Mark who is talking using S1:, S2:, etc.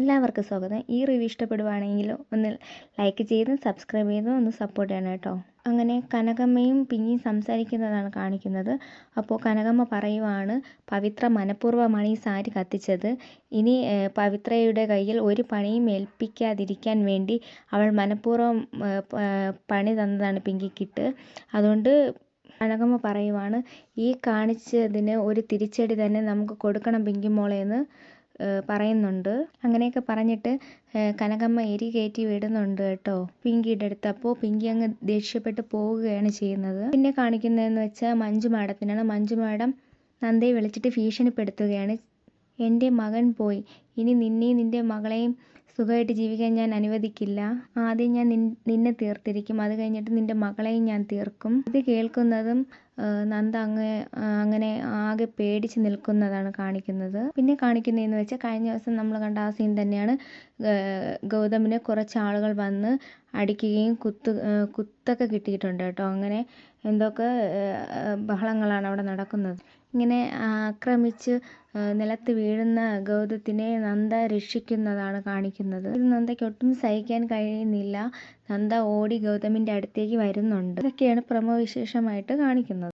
S1: എല്ലാവർക്കും സ്വാഗതം. ഈ റിവ്യൂ ഇഷ്ടപ്പെടുവാണെങ്കിൽ ഒന്ന് ലൈക്ക് ചെയ്ത് സബ്സ്ക്രൈബ് ചെയ്ത് ഒന്ന് സപ്പോർട്ട് ചെയ്യണം കേട്ടോ. അങ്ങനെ കനകമ്മയും പിങ്കിയും സംസാരിക്കുന്നതാണ് കാണിക്കുന്നത്. അപ്പോൾ കനകമ്മ പറയുവാണ്, പവിത്ര മനഃപൂർവ്വമാണ് ഈ സാരി കത്തിച്ചത്. ഇനി പവിത്രയുടെ കയ്യിൽ ഒരു പണിയും ഏൽപ്പിക്കാതിരിക്കാൻ വേണ്ടി അവൾ മനഃപൂർവ്വം പണി തന്നതാണ് പിങ്കിക്കിട്ട്. അതുകൊണ്ട് കനകമ്മ പറയുവാണ്, ഈ കാണിച്ചതിന് ഒരു തിരിച്ചടി തന്നെ നമുക്ക് കൊടുക്കണം പിങ്കി മോളെ എന്ന് പറയുന്നുണ്ട്. അങ്ങനെയൊക്കെ പറഞ്ഞിട്ട് കനകമ്മ എരി കയറ്റി വിടുന്നുണ്ട് കേട്ടോ പിങ്കിയുടെ അടുത്ത്. അപ്പോൾ പിങ്കി അങ്ങ് ദേഷ്യപ്പെട്ട് പോവുകയാണ് ചെയ്യുന്നത്. പിന്നെ കാണിക്കുന്നതെന്ന് വെച്ചാൽ മഞ്ജു മാഡത്തിനാണ്. മഞ്ജു മാഡം നന്ദയെ വിളിച്ചിട്ട് ഭീഷണിപ്പെടുത്തുകയാണ്. എൻ്റെ മകൻ പോയി, ഇനി നിന്നെയും നിൻ്റെ മകളെയും സുഖമായിട്ട് ജീവിക്കാൻ ഞാൻ അനുവദിക്കില്ല. ആദ്യം ഞാൻ നിന്നെ തീർത്തിരിക്കും, അത് കഴിഞ്ഞിട്ട് നിൻ്റെ മകളെയും ഞാൻ തീർക്കും. ഇത് കേൾക്കുന്നതും നന്ദ അങ്ങനെ ആകെ പേടിച്ച് നിൽക്കുന്നതാണ് കാണിക്കുന്നത്. പിന്നെ കാണിക്കുന്നതെന്ന് വെച്ചാൽ കഴിഞ്ഞ ദിവസം നമ്മൾ കണ്ട ആ സീൻ തന്നെയാണ്. ഗൗതമിനെ കുറച്ച് ആളുകൾ വന്ന് അടിക്കുകയും കുത്തൊക്കെ കിട്ടിയിട്ടുണ്ട് കേട്ടോ. അങ്ങനെ എന്തൊക്കെ ബഹളങ്ങളാണ് അവിടെ നടക്കുന്നത്. ഇങ്ങനെ ആക്രമിച്ച് നിലത്ത് വീഴുന്ന ഗൗതത്തിനെ നന്ദ രക്ഷിക്കുന്നതാണ് കാണിക്കുന്നത്. ഇത് നന്ദയ്ക്ക് ഒട്ടും സഹിക്കാൻ കഴിയുന്നില്ല. നന്ദ ഓടി ഗൗതമിൻ്റെ അടുത്തേക്ക് വരുന്നുണ്ട്. ഇതൊക്കെയാണ് പ്രമോ വിശേഷമായിട്ട് കാണിക്കുന്നത്.